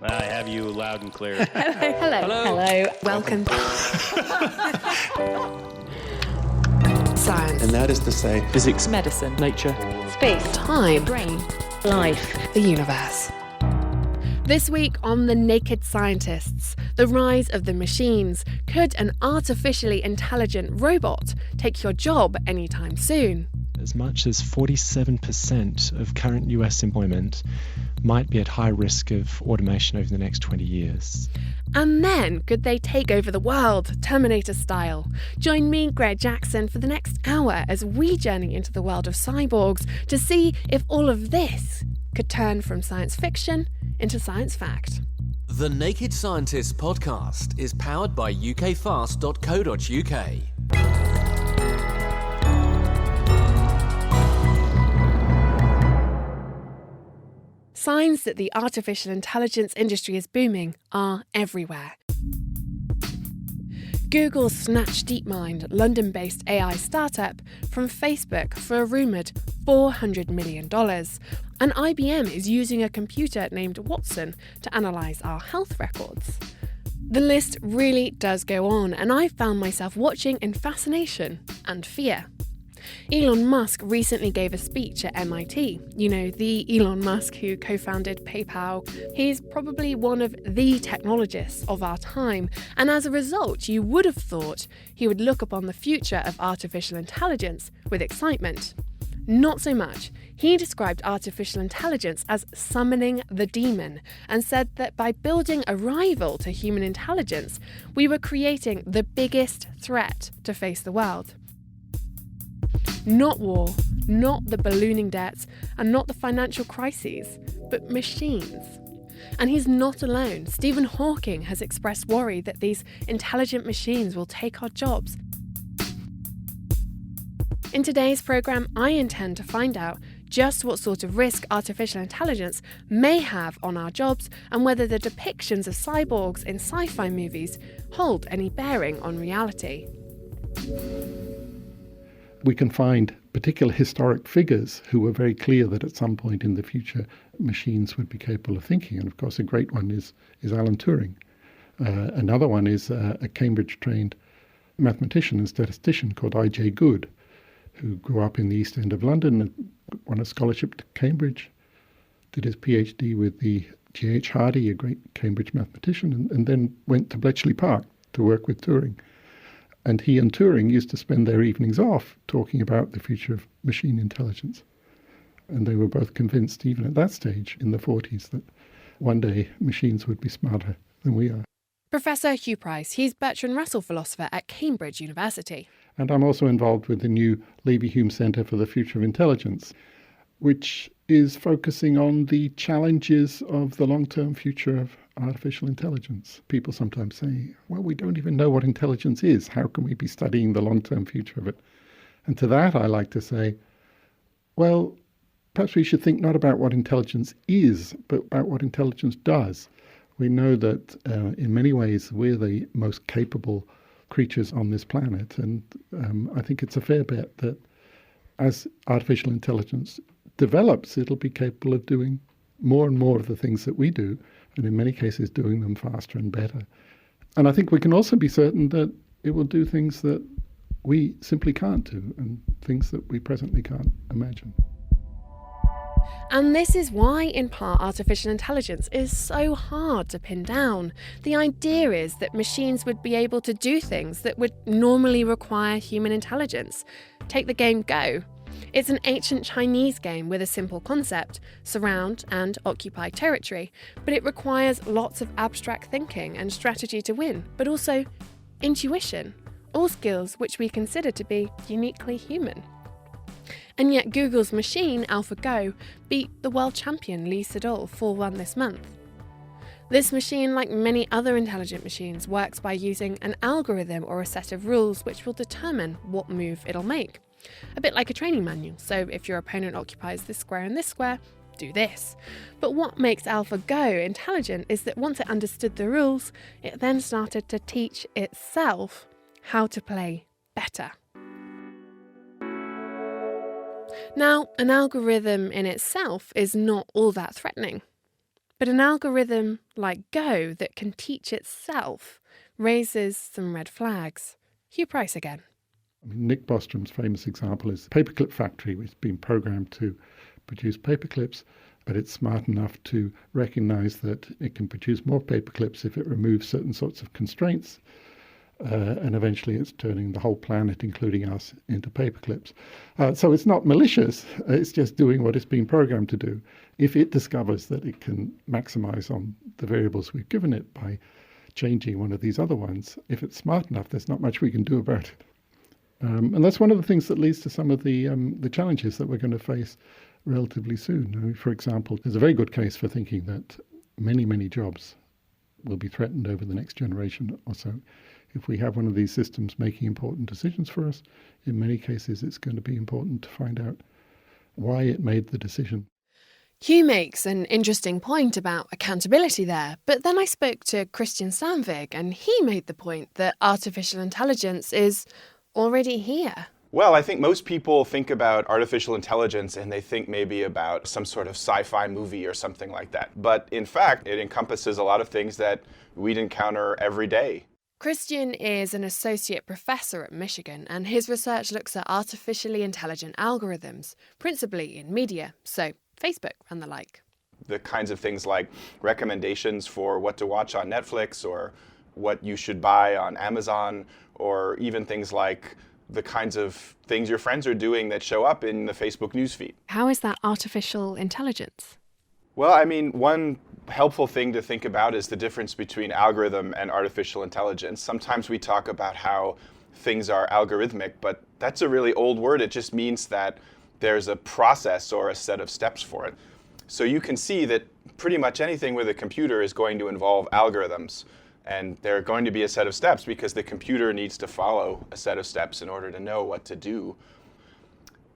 I have you loud and clear. Hello. Welcome. Science. And that is to say, physics, medicine, nature, Space. Time. brain, Life. The universe. This week on The Naked Scientists, the rise of the machines. Could an artificially intelligent robot take your job anytime soon? as much as 47% of current US employment might be at high risk of automation over the next 20 years. And then, could they take over the world, Terminator style? Join me, Greg Jackson, for the next hour as we journey into the world of cyborgs to see if all of this could turn from science fiction into science fact. The Naked Scientists podcast is powered by ukfast.co.uk. Signs that the artificial intelligence industry is booming are everywhere. Google snatched DeepMind, London-based AI startup, from Facebook for a rumoured $400 million. And IBM is using a computer named Watson to analyse our health records. The list really does go on, and I found myself watching in fascination and fear. Elon Musk recently gave a speech at MIT. You know, the Elon Musk who co-founded PayPal. He's probably one of the technologists of our time, and as a result, you would have thought he would look upon the future of artificial intelligence with excitement. Not so much. He described artificial intelligence as summoning the demon and said that by building a rival to human intelligence, we were creating the biggest threat to face the world. Not war, not the ballooning debts, and not the financial crises, but machines. And he's not alone. Stephen Hawking has expressed worry that these intelligent machines will take our jobs. In today's programme, I intend to find out just what sort of risk artificial intelligence may have on our jobs and whether the depictions of cyborgs in sci-fi movies hold any bearing on reality. We can find particular historic figures who were very clear that at some point in the future machines would be capable of thinking. And of course, a great one is Alan Turing. Another one is a Cambridge-trained mathematician and statistician called I.J. Good, who grew up in the East End of London and won a scholarship to Cambridge, did his PhD with the G.H. Hardy, a great Cambridge mathematician, and then went to Bletchley Park to work with Turing. And he and Turing used to spend their evenings off talking about the future of machine intelligence. And they were both convinced, even at that stage in the 40s, that one day machines would be smarter than we are. Professor Hugh Price, he's Bertrand Russell Philosopher at Cambridge University. And I'm also involved with the new Leverhulme Centre for the Future of Intelligence, which is focusing on the challenges of the long-term future of artificial intelligence. People sometimes say, well, we don't even know what intelligence is. How can we be studying the long-term future of it? And to that, I like to say, well, perhaps we should think not about what intelligence is, but about what intelligence does. We know that in many ways, we're the most capable creatures on this planet. And I think it's a fair bet that as artificial intelligence develops, it'll be capable of doing more and more of the things that we do, and in many cases doing them faster and better. And I think we can also be certain that it will do things that we simply can't do and things that we presently can't imagine. And this is why, in part, artificial intelligence is so hard to pin down. The idea is that machines would be able to do things that would normally require human intelligence. Take the game Go. It's an ancient Chinese game with a simple concept, surround and occupy territory, but it requires lots of abstract thinking and strategy to win, but also intuition, all skills which we consider to be uniquely human. And yet Google's machine, AlphaGo, beat the world champion Lee Sedol 4-1 this month. This machine, like many other intelligent machines, works by using an algorithm or a set of rules which will determine what move it'll make. A bit like a training manual, so if your opponent occupies this square and this square, do this. But what makes AlphaGo intelligent is that once it understood the rules, it then started to teach itself how to play better. Now, an algorithm in itself is not all that threatening. But an algorithm like Go that can teach itself raises some red flags. Hugh Price again. Nick Bostrom's famous example is the Paperclip Factory, which has been programmed to produce paperclips, but it's smart enough to recognize that it can produce more paperclips if it removes certain sorts of constraints. And eventually it's turning the whole planet, including us, into paperclips. So it's not malicious, it's just doing what it's been programmed to do. If it discovers that it can maximize on the variables we've given it by changing one of these other ones, if it's smart enough, there's not much we can do about it. And that's one of the things that leads to some of the challenges that we're going to face relatively soon. For example, there's a very good case for thinking that many, many jobs will be threatened over the next generation or so. If we have one of these systems making important decisions for us, in many cases it's going to be important to find out why it made the decision. Hugh makes an interesting point about accountability there, but then I spoke to Christian Sandvig and he made the point that artificial intelligence is already here. Well, I think most people think about artificial intelligence and they think maybe about some sort of sci-fi movie or something like that. But in fact, it encompasses a lot of things that we'd encounter every day. Christian is an associate professor at Michigan, and his research looks at artificially intelligent algorithms, principally in media, so Facebook and the like. The kinds of things like recommendations for what to watch on Netflix or what you should buy on Amazon, or even things like the kinds of things your friends are doing that show up in the Facebook newsfeed. How is that artificial intelligence? Well, I mean, one helpful thing to think about is the difference between algorithm and artificial intelligence. Sometimes we talk about how things are algorithmic, but that's a really old word. It just means that there's a process or a set of steps for it. So you can see that pretty much anything with a computer is going to involve algorithms. And there are going to be a set of steps because the computer needs to follow a set of steps in order to know what to do.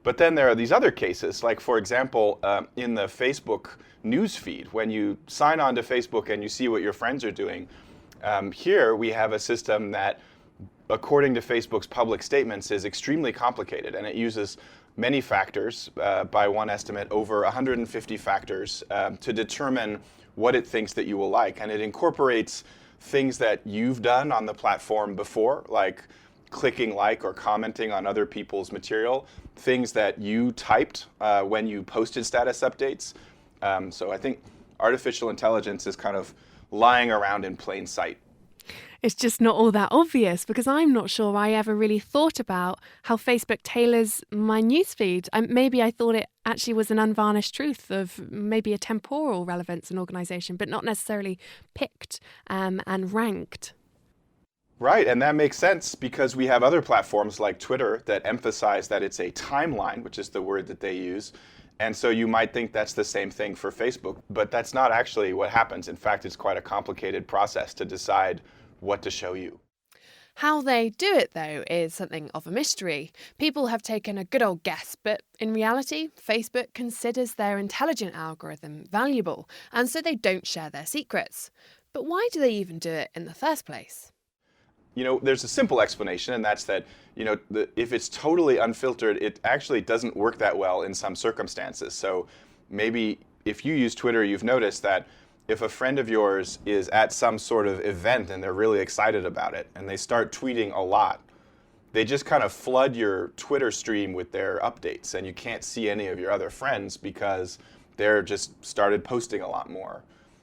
But then there are these other cases, like for example, in the Facebook news feed, when you sign on to Facebook and you see what your friends are doing, here we have a system that, according to Facebook's public statements, is extremely complicated, and it uses many factors, by one estimate, over 150 factors, to determine what it thinks that you will like. And it incorporates things that you've done on the platform before, like clicking like or commenting on other people's material, things that you typed when you posted status updates. So I think artificial intelligence is kind of lying around in plain sight. It's just not all that obvious because I'm not sure I ever really thought about how Facebook tailors my newsfeed. Maybe I thought it actually was an unvarnished truth of maybe a temporal relevance in organisation, but not necessarily picked and ranked. Right, and that makes sense because we have other platforms like Twitter that emphasize that it's a timeline, which is the word that they use. And so you might think that's the same thing for Facebook, but that's not actually what happens. In fact, it's quite a complicated process to decide what to show you. How they do it, though, is something of a mystery. People have taken a good old guess, but in reality, Facebook considers their intelligent algorithm valuable, and so they don't share their secrets. But why do they even do it in the first place? You know, there's a simple explanation, and that's that, if it's totally unfiltered, it actually doesn't work that well in some circumstances. So maybe if you use Twitter, you've noticed that if a friend of yours is at some sort of event and they're really excited about it and they start tweeting a lot, they just kind of flood your Twitter stream with their updates and you can't see any of your other friends because they're just started posting a lot more.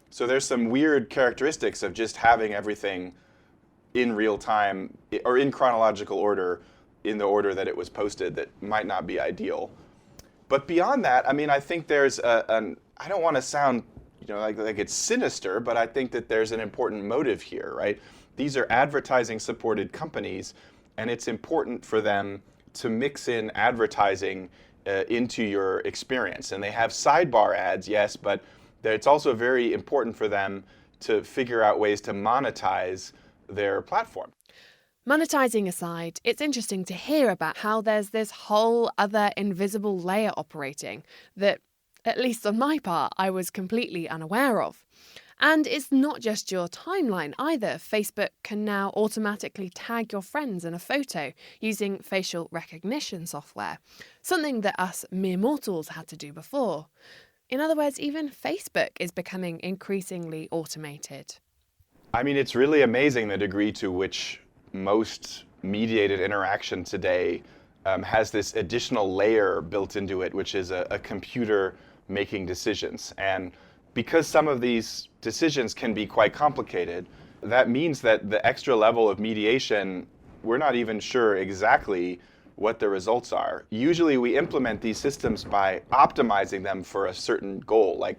So there's some weird characteristics of just having everything in real time or in chronological order, in the order that it was posted, that might not be ideal. But beyond that, I mean, I think there's I don't want to sound like it's sinister, but I think that there's an important motive here, right? These are advertising-supported companies, and it's important for them to mix in advertising into your experience. And they have sidebar ads, yes, but it's also very important for them to figure out ways to monetize their platform. Monetizing aside, it's interesting to hear about how there's this whole other invisible layer operating that, at least on my part, I was completely unaware of. And it's not just your timeline either. Facebook can now automatically tag your friends in a photo using facial recognition software, something that us mere mortals had to do before. In other words, even Facebook is becoming increasingly automated. I mean, it's really amazing the degree to which most mediated interaction today has this additional layer built into it, which is a computer making decisions. And because some of these decisions can be quite complicated, that means that the extra level of mediation, we're not even sure exactly what the results are. Usually we implement these systems by optimizing them for a certain goal, like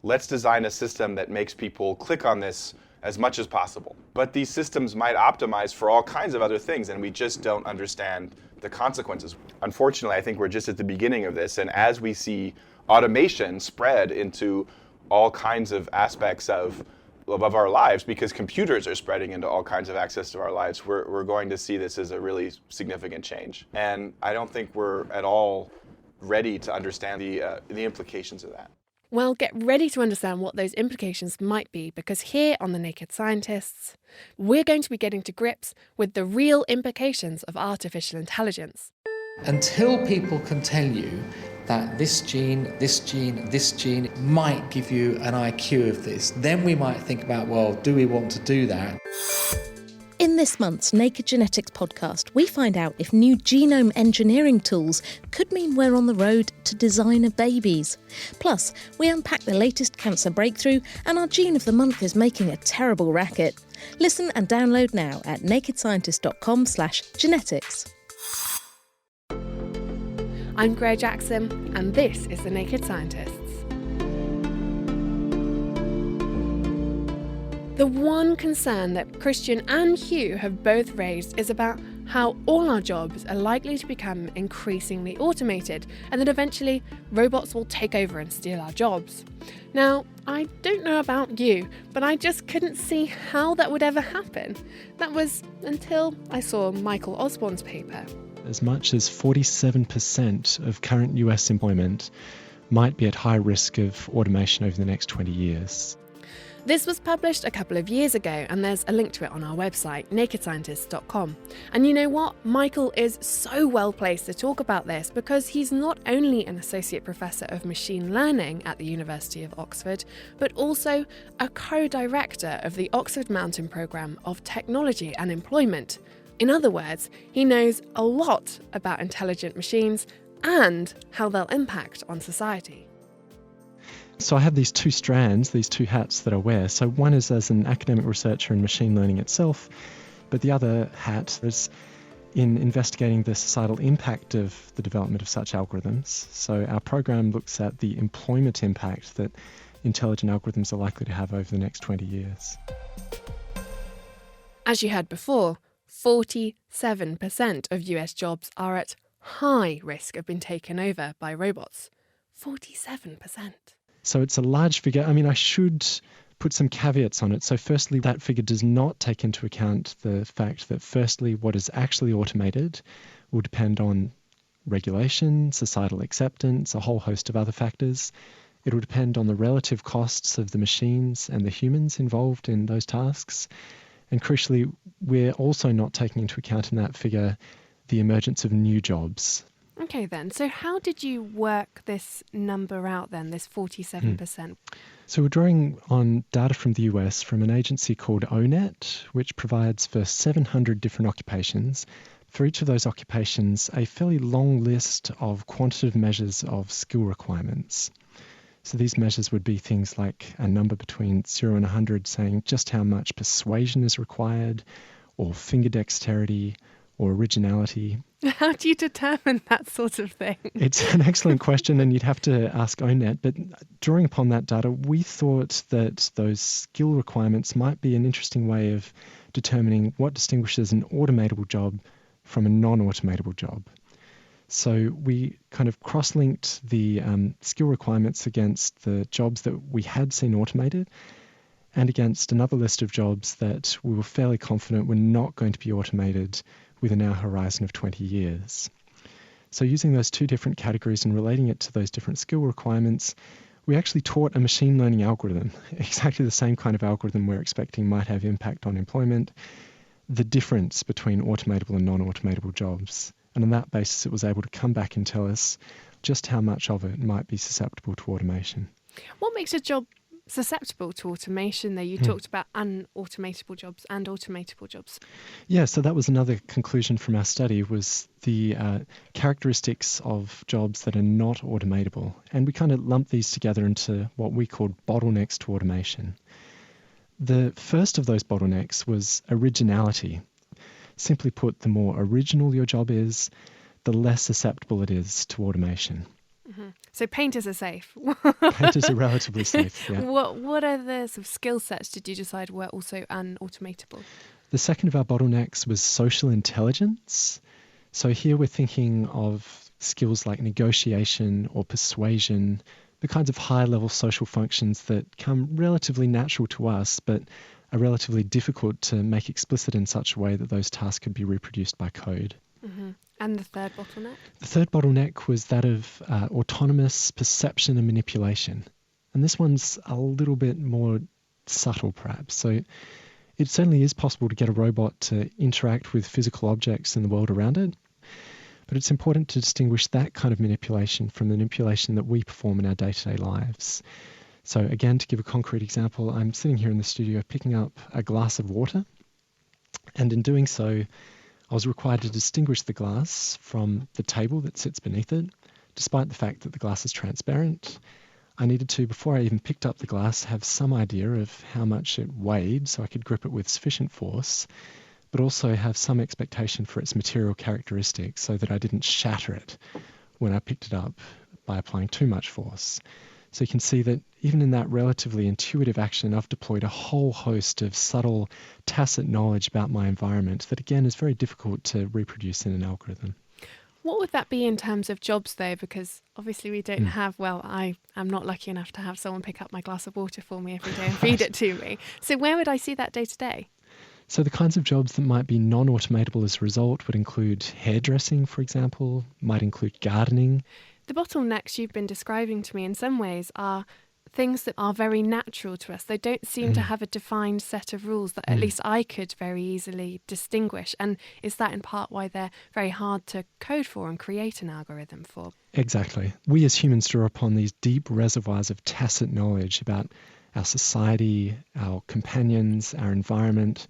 let's design a system that makes people click on this as much as possible. But these systems might optimize for all kinds of other things, and we just don't understand the consequences. Unfortunately, I think we're just at the beginning of this, and as we see automation spread into all kinds of aspects of our lives, because computers are spreading into all kinds of access to our lives, we're going to see this as a really significant change. And I don't think we're at all ready to understand the implications of that. Well, get ready to understand what those implications might be, because here on The Naked Scientists, we're going to be getting to grips with the real implications of artificial intelligence. Until people can tell you that this gene might give you an IQ of this, then we might think about, well, do we want to do that? In this month's Naked Genetics podcast, we find out if new genome engineering tools could mean we're on the road to designer babies. Plus, we unpack the latest cancer breakthrough, and our gene of the month is making a terrible racket. Listen and download now at nakedscientist.com/genetics. I'm Greer Jackson, and this is The Naked Scientists. The one concern that Christian and Hugh have both raised is about how all our jobs are likely to become increasingly automated, and that eventually robots will take over and steal our jobs. Now, I don't know about you, but I just couldn't see how that would ever happen. That was until I saw Michael Osborne's paper. As much as 47% of current US employment might be at high risk of automation over the next 20 years. This was published a couple of years ago, and there's a link to it on our website, nakedscientist.com. And you know what? Michael is so well placed to talk about this because he's not only an associate professor of machine learning at the University of Oxford, but also a co-director of the Oxford Mountain Programme of Technology and Employment. In other words, he knows a lot about intelligent machines and how they'll impact on society. So I have these two strands, these two hats that I wear. So one is as an academic researcher in machine learning itself, but the other hat is in investigating the societal impact of the development of such algorithms. So our program looks at the employment impact that intelligent algorithms are likely to have over the next 20 years. As you heard before, 47% of US jobs are at high risk of being taken over by robots. 47%. So it's a large figure. I mean, I should put some caveats on it. So firstly, that figure does not take into account the fact that firstly, what is actually automated will depend on regulation, societal acceptance, a whole host of other factors. It will depend on the relative costs of the machines and the humans involved in those tasks. And crucially, we're also not taking into account in that figure the emergence of new jobs. Okay then, so how did you work this number out then, this 47%? So we're drawing on data from the US from an agency called ONET, which provides for 700 different occupations. For each of those occupations, a fairly long list of quantitative measures of skill requirements. So these measures would be things like a number between 0 and 100 saying just how much persuasion is required, or finger dexterity, or originality. How do you determine that sort of thing? It's an excellent question, and you'd have to ask ONET. But drawing upon that data, we thought that those skill requirements might be an interesting way of determining what distinguishes an automatable job from a non-automatable job. So we kind of cross-linked the skill requirements against the jobs that we had seen automated and against another list of jobs that we were fairly confident were not going to be automated within our horizon of 20 years. So using those two different categories and relating it to those different skill requirements, we actually taught a machine learning algorithm, exactly the same kind of algorithm we're expecting might have impact on employment, the difference between automatable and non-automatable jobs. And on that basis, it was able to come back and tell us, just how much of it might be susceptible to automation. What makes a job susceptible to automation, though? You talked about unautomatable jobs and automatable jobs. Yeah, so that was another conclusion from our study, was the characteristics of jobs that are not automatable. And we kind of lumped these together into what we called bottlenecks to automation. The first of those bottlenecks was originality. Simply put, the more original your job is, the less susceptible it is to automation. Mm-hmm. So painters are safe. Painters are relatively safe, yeah. What are the sort of skill sets did you decide were also unautomatable? The second of our bottlenecks was social intelligence. So here we're thinking of skills like negotiation or persuasion, the kinds of high-level social functions that come relatively natural to us, but are relatively difficult to make explicit in such a way that those tasks could be reproduced by code. Mm-hmm. And the third bottleneck? The third bottleneck was that of autonomous perception and manipulation. And this one's a little bit more subtle, perhaps. So it certainly is possible to get a robot to interact with physical objects in the world around it. But it's important to distinguish that kind of manipulation from the manipulation that we perform in our day-to-day lives. So again, to give a concrete example, I'm sitting here in the studio picking up a glass of water. And in doing so, I was required to distinguish the glass from the table that sits beneath it. Despite the fact that the glass is transparent, I needed to, before I even picked up the glass, have some idea of how much it weighed so I could grip it with sufficient force, but also have some expectation for its material characteristics so that I didn't shatter it when I picked it up by applying too much force. So you can see that even in that relatively intuitive action, I've deployed a whole host of subtle, tacit knowledge about my environment that, again, is very difficult to reproduce in an algorithm. What would that be in terms of jobs, though? Because obviously we don't have, I am not lucky enough to have someone pick up my glass of water for me every day and feed it to me. So where would I see that day to day? So the kinds of jobs that might be non-automatable as a result would include hairdressing, for example, might include gardening. The bottlenecks you've been describing to me in some ways are things that are very natural to us. They don't seem to have a defined set of rules that at least I could very easily distinguish. And is that in part why they're very hard to code for and create an algorithm for? Exactly. We as humans draw upon these deep reservoirs of tacit knowledge about our society, our companions, our environment,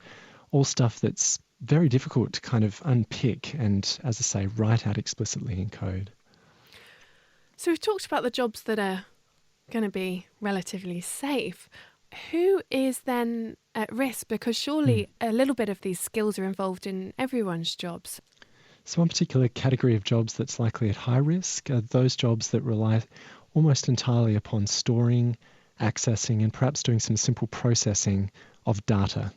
all stuff that's very difficult to kind of unpick and, as I say, write out explicitly in code. So we've talked about the jobs that are going to be relatively safe. Who is then at risk? Because surely a little bit of these skills are involved in everyone's jobs. So one particular category of jobs that's likely at high risk are those jobs that rely almost entirely upon storing, accessing, and perhaps doing some simple processing of data.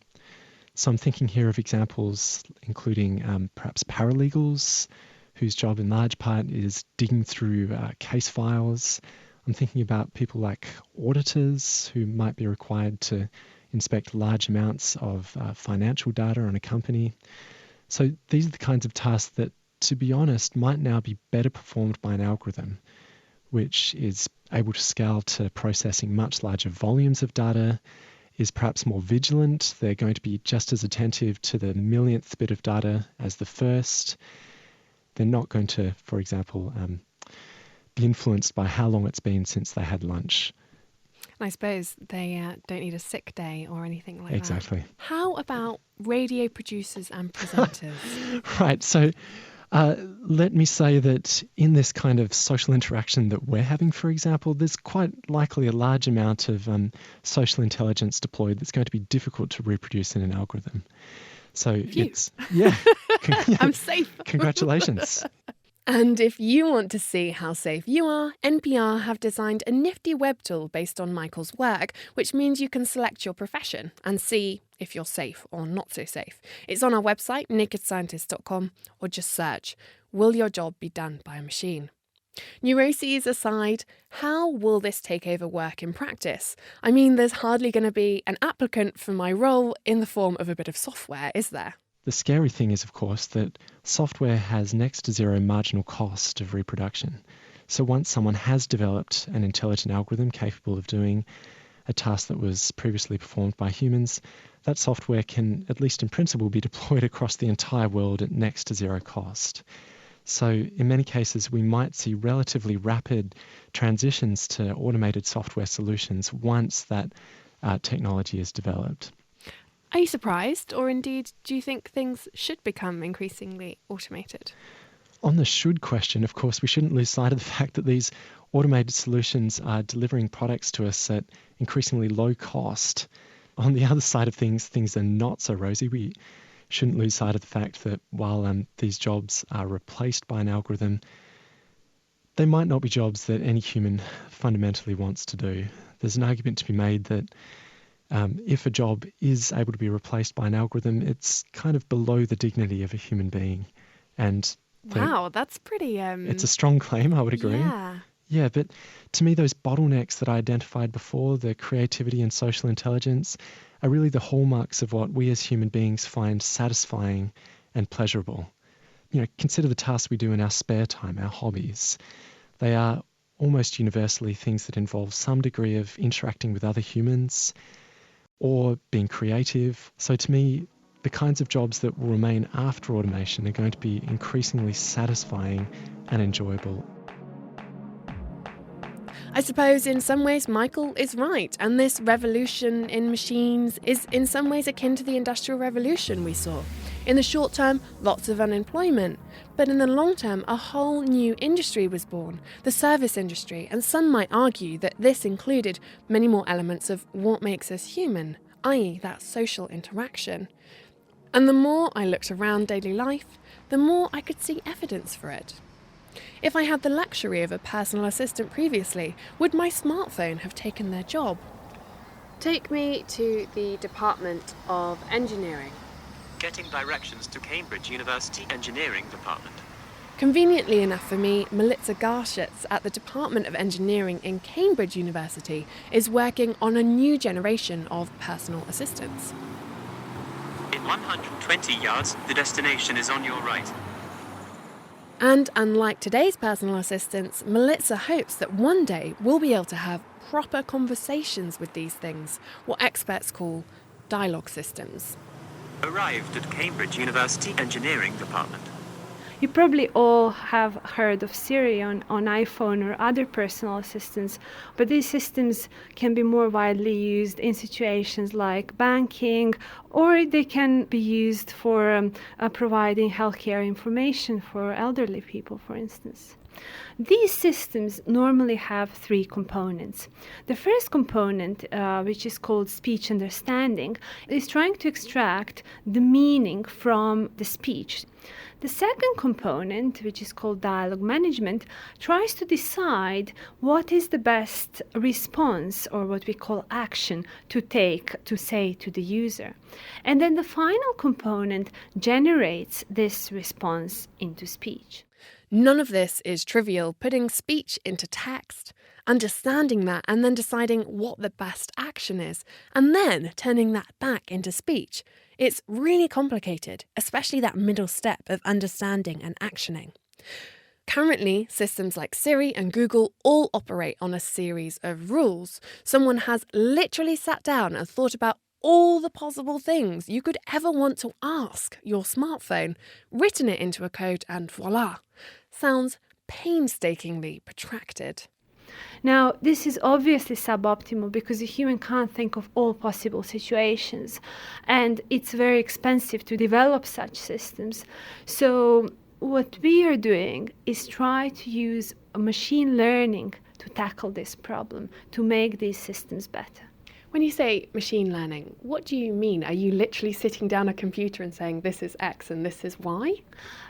So I'm thinking here of examples including perhaps paralegals, whose job in large part is digging through case files. I'm thinking about people like auditors who might be required to inspect large amounts of financial data on a company. So these are the kinds of tasks that, to be honest, might now be better performed by an algorithm, which is able to scale to processing much larger volumes of data, is perhaps more vigilant. They're going to be just as attentive to the millionth bit of data as the first. They're not going to, for example, be influenced by how long it's been since they had lunch. I suppose they don't need a sick day or anything like Exactly. that. How about radio producers and presenters? Right. So let me say that in this kind of social interaction that we're having, for example, there's quite likely a large amount of social intelligence deployed that's going to be difficult to reproduce in an algorithm. So it's, yeah. I'm safe. Congratulations. And if you want to see how safe you are, NPR have designed a nifty web tool based on Michael's work, which means you can select your profession and see if you're safe or not so safe. It's on our website, nakedscientist.com, or just search, "Will your job be done by a machine?" Neuroses aside, how will this take over work in practice? I mean, there's hardly going to be an applicant for my role in the form of a bit of software, is there? The scary thing is, of course, that software has next to zero marginal cost of reproduction. So once someone has developed an intelligent algorithm capable of doing a task that was previously performed by humans, that software can, at least in principle, be deployed across the entire world at next to zero cost. So in many cases, we might see relatively rapid transitions to automated software solutions once that technology is developed. Are you surprised, or indeed do you think things should become increasingly automated? On the should question, of course, we shouldn't lose sight of the fact that these automated solutions are delivering products to us at increasingly low cost. On the other side of things, things are not so rosy. We shouldn't lose sight of the fact that while these jobs are replaced by an algorithm, they might not be jobs that any human fundamentally wants to do. There's an argument to be made that if a job is able to be replaced by an algorithm, it's kind of below the dignity of a human being. And wow, that's pretty... It's a strong claim, I would agree. Yeah, but to me, those bottlenecks that I identified before, the creativity and social intelligence, are really the hallmarks of what we as human beings find satisfying and pleasurable. Consider the tasks we do in our spare time, our hobbies. They are almost universally things that involve some degree of interacting with other humans or being creative. So to me, the kinds of jobs that will remain after automation are going to be increasingly satisfying and enjoyable. I suppose in some ways Michael is right, and this revolution in machines is in some ways akin to the Industrial Revolution we saw. In the short term, lots of unemployment, but in the long term, a whole new industry was born, the service industry, and some might argue that this included many more elements of what makes us human, i.e. that social interaction. And the more I looked around daily life, the more I could see evidence for it. If I had the luxury of a personal assistant previously, would my smartphone have taken their job? Take me to the Department of Engineering. Getting directions to Cambridge University Engineering Department. Conveniently enough for me, Milica Garshitz at the Department of Engineering in Cambridge University is working on a new generation of personal assistants. In 120 yards, the destination is on your right. And unlike today's personal assistants, Milica hopes that one day we'll be able to have proper conversations with these things, what experts call dialogue systems. Arrived at Cambridge University Engineering Department. You probably all have heard of Siri on iPhone or other personal assistants, but these systems can be more widely used in situations like banking, or they can be used for providing healthcare information for elderly people, for instance. These systems normally have three components. The first component, which is called speech understanding, is trying to extract the meaning from the speech. The second component, which is called dialogue management, tries to decide what is the best response, or what we call action, to take to say to the user. And then the final component generates this response into speech. None of this is trivial. Putting speech into text, understanding that, and then deciding what the best action is, and then turning that back into speech. It's really complicated, especially that middle step of understanding and actioning. Currently, systems like Siri and Google all operate on a series of rules. Someone has literally sat down and thought about all the possible things you could ever want to ask your smartphone, written it into a code, and voila. Sounds painstakingly protracted. Now, this is obviously suboptimal because a human can't think of all possible situations, and it's very expensive to develop such systems. So what we are doing is try to use machine learning to tackle this problem, to make these systems better. When you say machine learning, what do you mean? Are you literally sitting down a computer and saying this is X and this is Y?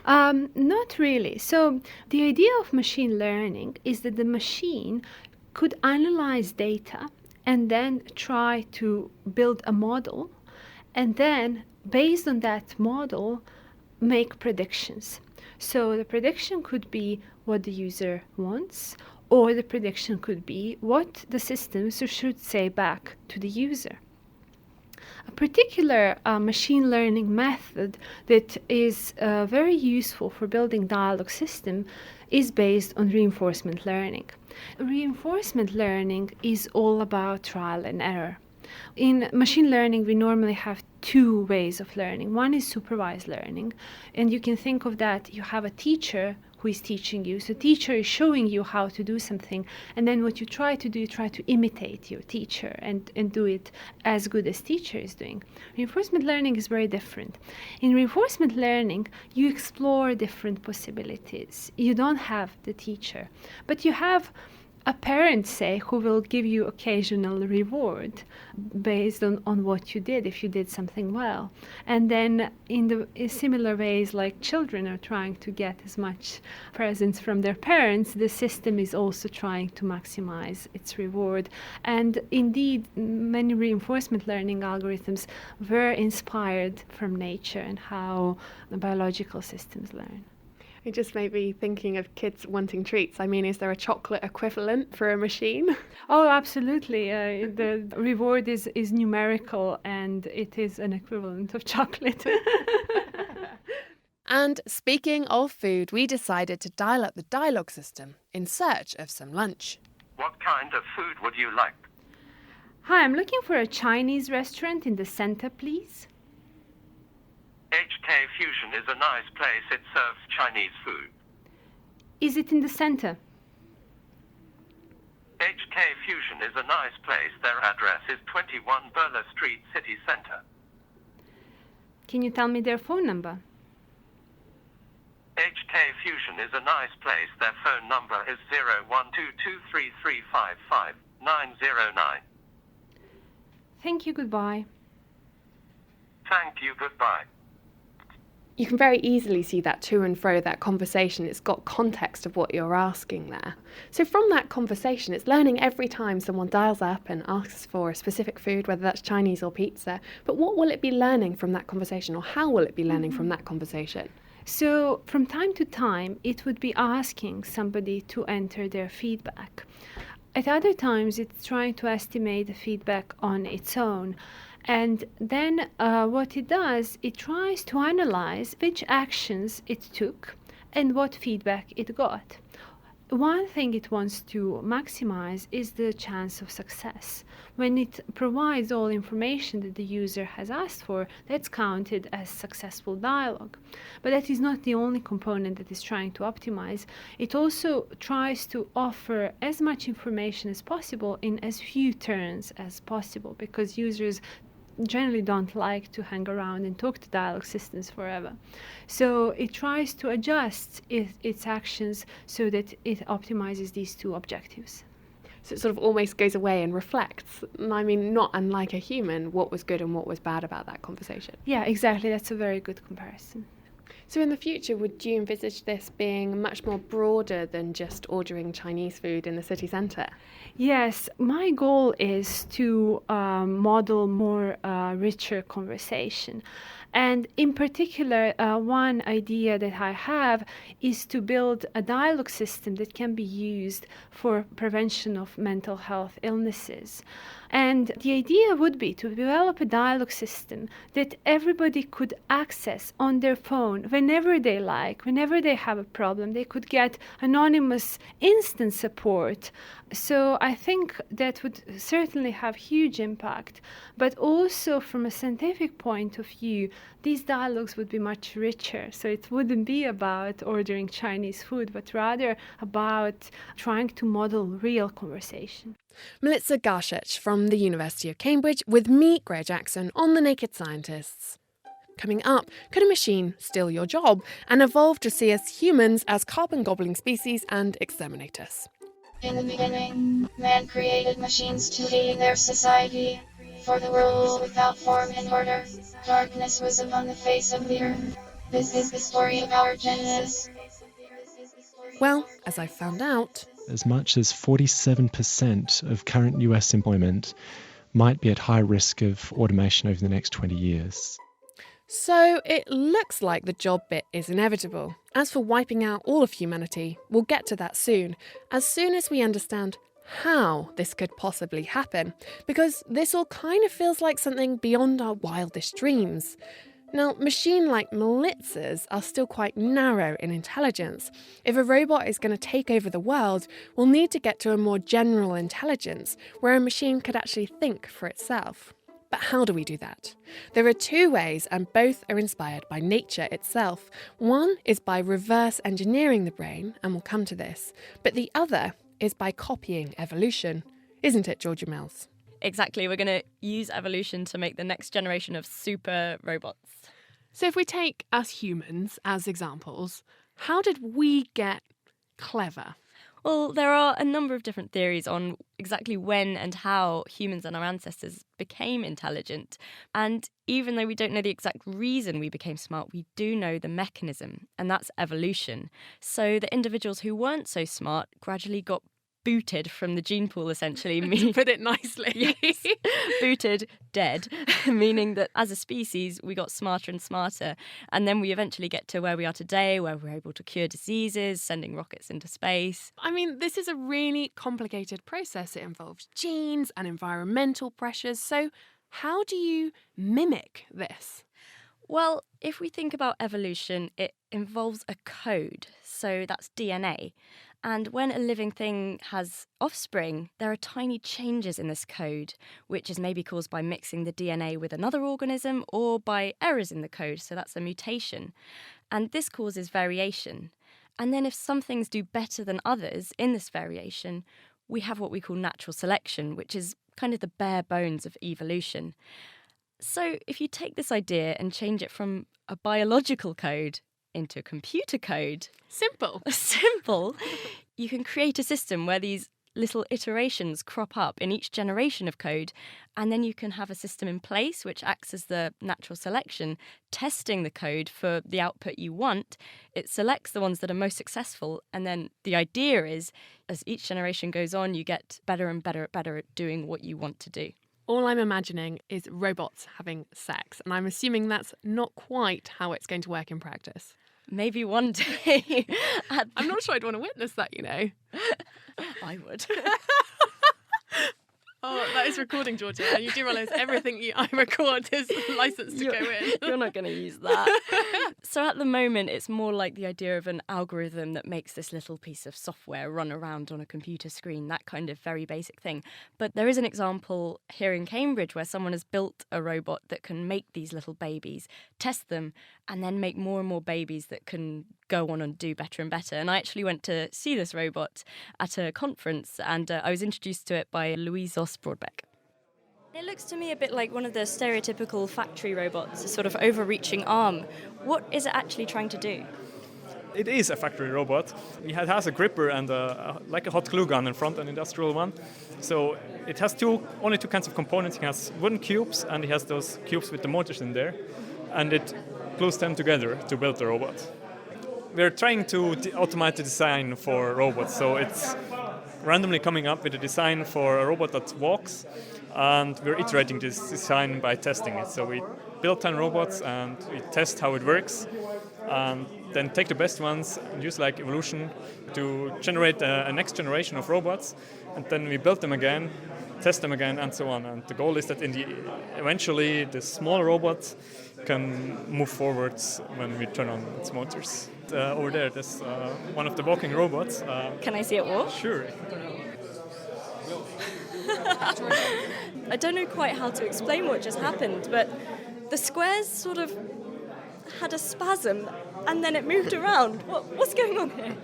Not really. So the idea of machine learning is that the machine could analyze data and then try to build a model, and then based on that model make predictions. So the prediction could be what the user wants, or the prediction could be what the system should say back to the user. A particular machine learning method that is very useful for building dialogue system is based on reinforcement learning. Reinforcement learning is all about trial and error. In machine learning, we normally have two ways of learning. One is supervised learning, and you can think of that. You have a teacher who is teaching you. So teacher is showing you how to do something, and then what you try to do, you try to imitate your teacher and do it as good as teacher is doing. Reinforcement learning is very different. In reinforcement learning, you explore different possibilities. You don't have the teacher, but you have a parent, say, who will give you occasional reward based on what you did, if you did something well. And then in similar ways, like children are trying to get as much presents from their parents, the system is also trying to maximize its reward. And indeed, many reinforcement learning algorithms were inspired from nature and how biological systems learn. It just made me thinking of kids wanting treats. I mean, is there a chocolate equivalent for a machine? Oh, absolutely. The reward is numerical, and it is an equivalent of chocolate. And speaking of food, we decided to dial up the dialogue system in search of some lunch. What kind of food would you like? Hi, I'm looking for a Chinese restaurant in the center, please. HK Fusion is a nice place. It serves Chinese food. Is it in the center? HK Fusion is a nice place. Their address is 21 Burla Street, City Center. Can you tell me their phone number? HK Fusion is a nice place. Their phone number is 012233555909. Thank you, goodbye. Thank you, goodbye. You can very easily see that to and fro, that conversation. It's got context of what you're asking there. So from that conversation, it's learning every time someone dials up and asks for a specific food, whether that's Chinese or pizza. But what will it be learning from that conversation, or how will it be learning from that conversation? So from time to time, it would be asking somebody to enter their feedback. At other times, it's trying to estimate the feedback on its own. And then what it does, it tries to analyze which actions it took and what feedback it got. One thing it wants to maximize is the chance of success. When it provides all information that the user has asked for, that's counted as successful dialogue. But that is not the only component that is trying to optimize. It also tries to offer as much information as possible in as few turns as possible, because users generally don't like to hang around and talk to dialogue systems forever. So it tries to adjust its actions so that it optimizes these two objectives. So it sort of almost goes away and reflects. I mean, not unlike a human, what was good and what was bad about that conversation. Yeah, exactly. That's a very good comparison. So in the future, would you envisage this being much more broader than just ordering Chinese food in the city centre? Yes, my goal is to model more richer conversation. And in particular, one idea that I have is to build a dialogue system that can be used for prevention of mental health illnesses. And the idea would be to develop a dialogue system that everybody could access on their phone whenever they like, whenever they have a problem. They could get anonymous instant support. So I think that would certainly have huge impact. But also from a scientific point of view, these dialogues would be much richer. So it wouldn't be about ordering Chinese food, but rather about trying to model real conversation. Melissa Garshich from the University of Cambridge with me, Greer Jackson, on The Naked Scientists. Coming up, could a machine steal your job and evolve to see us humans as carbon-gobbling species and exterminate us? In the beginning, man created machines to lead their society. For the world without form and order, darkness was upon the face of the earth. This is the story of our Genesis. Well, as I found out, as much as 47% of current US employment might be at high risk of automation over the next 20 years. So it looks like the job bit is inevitable. As for wiping out all of humanity, we'll get to that soon as we understand how this could possibly happen, because this all kind of feels like something beyond our wildest dreams. Now, machine like Militzers are still quite narrow in intelligence. If a robot is going to take over the world, we'll need to get to a more general intelligence, where a machine could actually think for itself. But how do we do that? There are two ways, and both are inspired by nature itself. One is by reverse engineering the brain, and we'll come to this, but the other is by copying evolution. Isn't it, Georgia Mills? Exactly. We're going to use evolution to make the next generation of super robots. So if we take us humans as examples, how did we get clever? Well, there are a number of different theories on exactly when and how humans and our ancestors became intelligent. And even though we don't know the exact reason we became smart, we do know the mechanism, and that's evolution. So the individuals who weren't so smart gradually got booted from the gene pool, essentially. To put it nicely. Yes, booted, dead, meaning that as a species, we got smarter and smarter. And then we eventually get to where we are today, where we're able to cure diseases, sending rockets into space. I mean, this is a really complicated process. It involves genes and environmental pressures. So how do you mimic this? Well, if we think about evolution, it involves a code. So that's DNA. And when a living thing has offspring, there are tiny changes in this code, which is maybe caused by mixing the DNA with another organism or by errors in the code. So that's a mutation. And this causes variation. And then if some things do better than others in this variation, we have what we call natural selection, which is kind of the bare bones of evolution. So if you take this idea and change it from a biological code into a computer code. Simple. You can create a system where these little iterations crop up in each generation of code, and then you can have a system in place which acts as the natural selection, testing the code for the output you want. It selects the ones that are most successful, and then the idea is, as each generation goes on, you get better and better at doing what you want to do. All I'm imagining is robots having sex, and I'm assuming that's not quite how it's going to work in practice. Maybe one day. I'm not sure I'd want to witness that, you know. I would. Oh, that is recording, Georgia. And you do realise everything I record is licensed to go in. You're not going to use that. So at the moment, it's more like the idea of an algorithm that makes this little piece of software run around on a computer screen, that kind of very basic thing. But there is an example here in Cambridge where someone has built a robot that can make these little babies, test them, and then make more and more babies that can go on and do better and better. And I actually went to see this robot at a conference, and I was introduced to it by Louise Broadbeck. It looks to me a bit like one of the stereotypical factory robots, a sort of overreaching arm. What is it actually trying to do? It is a factory robot. It has a gripper and like a hot glue gun in front, an industrial one. So it has only two kinds of components. It has wooden cubes, and it has those cubes with the motors in there. And it glues them together to build the robot. We're trying to automate the design for robots. So it's randomly coming up with a design for a robot that walks, and we're iterating this design by testing it. So we build 10 robots and we test how it works, and then take the best ones and use like evolution to generate a next generation of robots, and then we build them again, test them again, and so on. And the goal is that eventually the small robot can move forwards when we turn on its motors. Over there's one of the walking robots. Can I see it walk? Sure. I don't know quite how to explain what just happened, but the squares sort of had a spasm and then it moved around. What's going on here?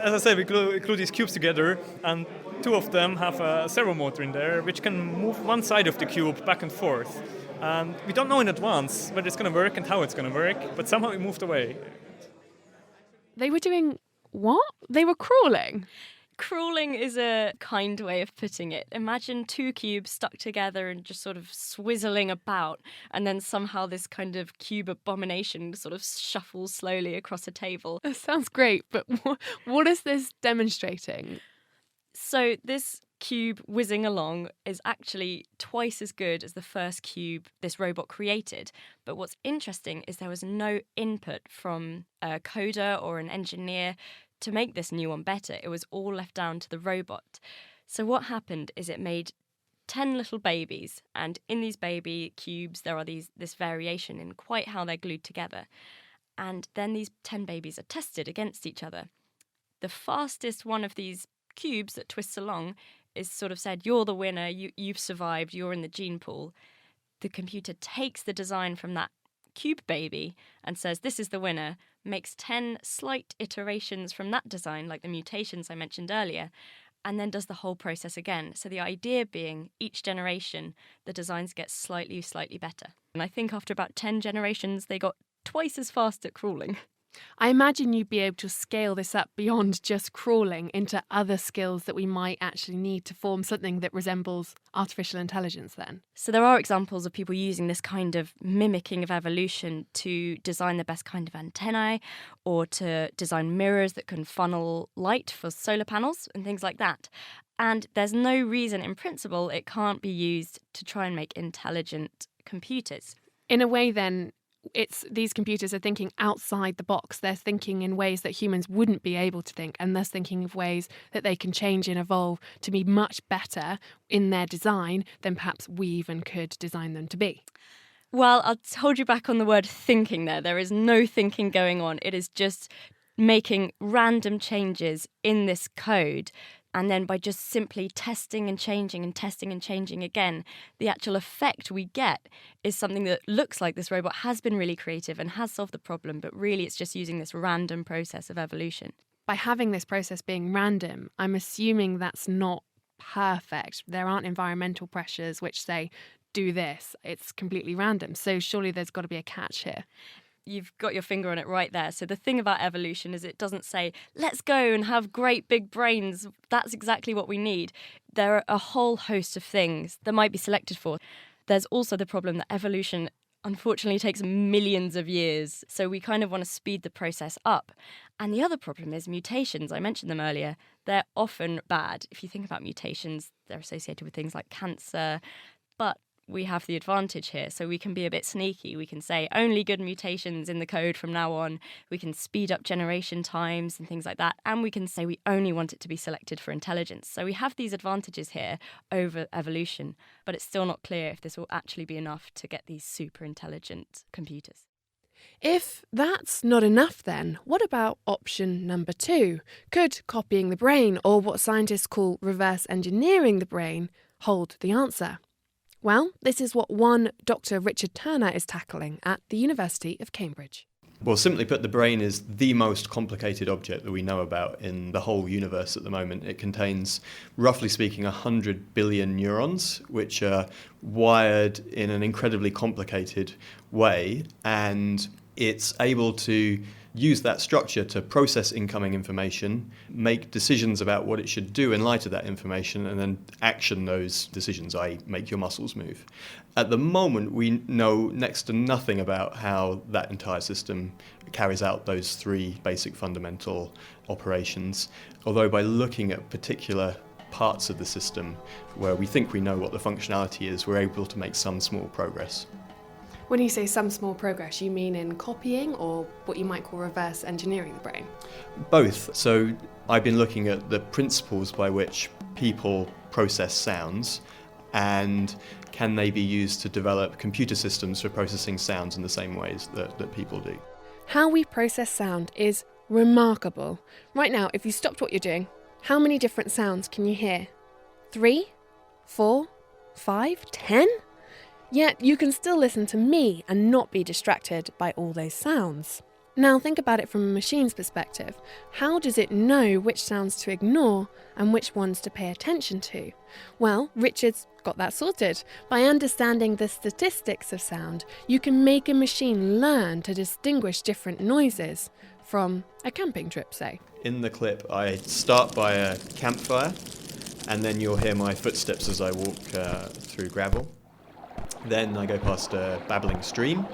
As I said, we glue these cubes together, and two of them have a servo motor in there which can move one side of the cube back and forth. And we don't know in advance whether it's going to work and how it's going to work, but somehow it moved away. They were doing what? They were crawling? Crawling is a kind way of putting it. Imagine two cubes stuck together and just sort of swizzling about, and then somehow this kind of cube abomination sort of shuffles slowly across a table. That sounds great, but what is this demonstrating? So this cube whizzing along is actually twice as good as the first cube this robot created. But what's interesting is there was no input from a coder or an engineer to make this new one better. It was all left down to the robot. So what happened is it made 10 little babies, and in these baby cubes there are this variation in quite how they're glued together. And then these 10 babies are tested against each other. The fastest one of these cubes that twists along is sort of said, you're the winner, you've survived, you're in the gene pool. The computer takes the design from that cube baby and says, this is the winner, makes 10 slight iterations from that design, like the mutations I mentioned earlier, and then does the whole process again. So the idea being each generation, the designs get slightly better. And I think after about 10 generations, they got twice as fast at crawling. I imagine you'd be able to scale this up beyond just crawling into other skills that we might actually need to form something that resembles artificial intelligence then. So there are examples of people using this kind of mimicking of evolution to design the best kind of antennae, or to design mirrors that can funnel light for solar panels and things like that. And there's no reason in principle it can't be used to try and make intelligent computers. In a way then, these computers are thinking outside the box. They're thinking in ways that humans wouldn't be able to think, and thus thinking of ways that they can change and evolve to be much better in their design than perhaps we even could design them to be. Well, I'll hold you back on the word thinking there. There is no thinking going on. It is just making random changes in this code. And then by just simply testing and changing again, the actual effect we get is something that looks like this robot has been really creative and has solved the problem, but really it's just using this random process of evolution. By having this process being random, I'm assuming that's not perfect. There aren't environmental pressures which say, do this. It's completely random. So surely there's got to be a catch here. You've got your finger on it right there. So the thing about evolution is it doesn't say, let's go and have great big brains. That's exactly what we need. There are a whole host of things that might be selected for. There's also the problem that evolution unfortunately takes millions of years. So we kind of want to speed the process up. And the other problem is mutations. I mentioned them earlier. They're often bad. If you think about mutations, they're associated with things like cancer. But we have the advantage here, so we can be a bit sneaky. We can say only good mutations in the code from now on. We can speed up generation times and things like that. And we can say we only want it to be selected for intelligence. So we have these advantages here over evolution, but it's still not clear if this will actually be enough to get these super intelligent computers. If that's not enough then, what about option number 2? Could copying the brain, or what scientists call reverse engineering the brain, hold the answer? Well, this is what one Dr. Richard Turner is tackling at the University of Cambridge. Well, simply put, the brain is the most complicated object that we know about in the whole universe at the moment. It contains, roughly speaking, 100 billion neurons, which are wired in an incredibly complicated way, and it's able to use that structure to process incoming information, make decisions about what it should do in light of that information, and then action those decisions, i.e. make your muscles move. At the moment, we know next to nothing about how that entire system carries out those 3 basic fundamental operations, although by looking at particular parts of the system where we think we know what the functionality is, we're able to make some small progress. When you say some small progress, you mean in copying or what you might call reverse engineering the brain? Both. So I've been looking at the principles by which people process sounds, and can they be used to develop computer systems for processing sounds in the same ways that people do. How we process sound is remarkable. Right now, if you stopped what you're doing, how many different sounds can you hear? 3? 4? 5? 10? Yet you can still listen to me and not be distracted by all those sounds. Now think about it from a machine's perspective. How does it know which sounds to ignore and which ones to pay attention to? Well, Richard's got that sorted. By understanding the statistics of sound, you can make a machine learn to distinguish different noises from a camping trip, say. In the clip, I start by a campfire, and then you'll hear my footsteps as I walk through gravel. Then I go past a babbling stream,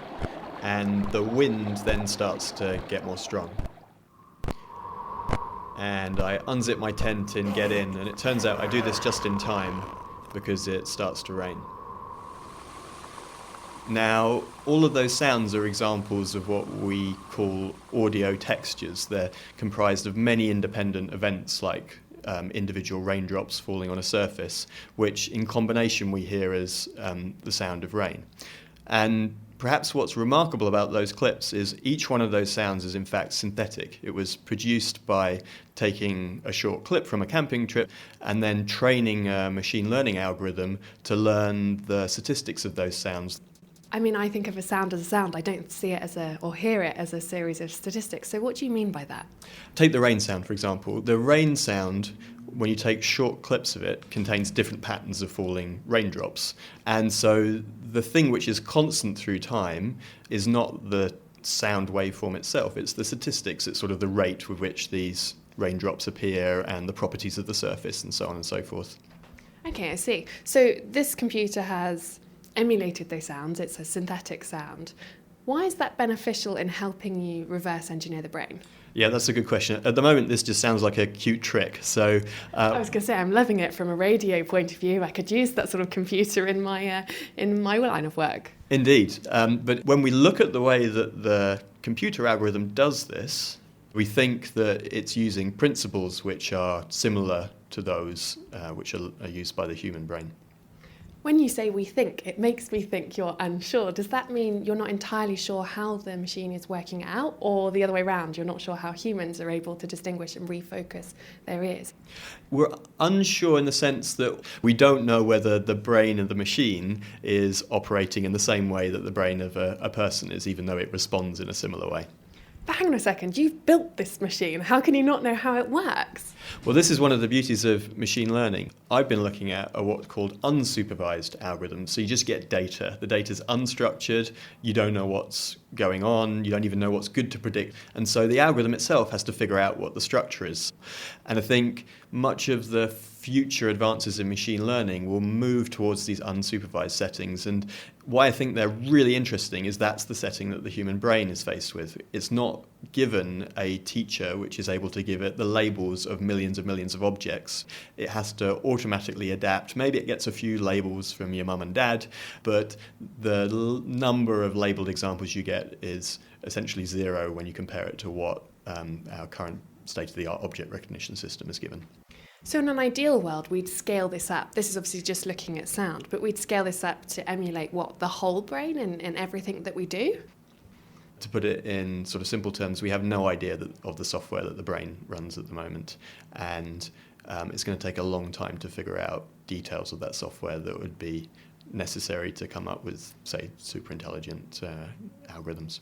and the wind then starts to get more strong. And I unzip my tent and get in, and it turns out I do this just in time because it starts to rain. Now, all of those sounds are examples of what we call audio textures. They're comprised of many independent events like individual raindrops falling on a surface, which in combination we hear as the sound of rain. And perhaps what's remarkable about those clips is each one of those sounds is in fact synthetic. It was produced by taking a short clip from a camping trip and then training a machine learning algorithm to learn the statistics of those sounds. I mean, I think of a sound as a sound. I don't see it or hear it as a series of statistics. So what do you mean by that? Take the rain sound, for example. The rain sound, when you take short clips of it, contains different patterns of falling raindrops. And so the thing which is constant through time is not the sound waveform itself, it's the statistics, it's sort of the rate with which these raindrops appear and the properties of the surface and so on and so forth. Okay, I see. So this computer has emulated those sounds, it's a synthetic sound. Why is that beneficial in helping you reverse engineer the brain? Yeah, that's a good question. At the moment, this just sounds like a cute trick. So I was going to say, I'm loving it from a radio point of view. I could use that sort of computer in my line of work. Indeed. But when we look at the way that the computer algorithm does this, we think that it's using principles which are similar to those which are used by the human brain. When you say we think, it makes me think you're unsure. Does that mean you're not entirely sure how the machine is working out, or the other way around, you're not sure how humans are able to distinguish and refocus their ears? We're unsure in the sense that we don't know whether the brain of the machine is operating in the same way that the brain of a person is, even though it responds in a similar way. But hang on a second, you've built this machine. How can you not know how it works? Well, this is one of the beauties of machine learning. I've been looking at what's called unsupervised algorithms. So you just get data. The data's unstructured. You don't know what's going on. You don't even know what's good to predict. And so the algorithm itself has to figure out what the structure is. And I think much of the future advances in machine learning will move towards these unsupervised settings. And why I think they're really interesting is that's the setting that the human brain is faced with. It's not given a teacher which is able to give it the labels of millions of objects. It has to automatically adapt. Maybe it gets a few labels from your mum and dad, but the number of labeled examples you get is essentially zero when you compare it to what our current state-of-the-art object recognition system is given. So in an ideal world, we'd scale this up. This is obviously just looking at sound, but we'd scale this up to emulate what? The whole brain and everything that we do? To put it in sort of simple terms, we have no idea of the software that the brain runs at the moment. And it's going to take a long time to figure out details of that software that would be necessary to come up with, say, super intelligent algorithms.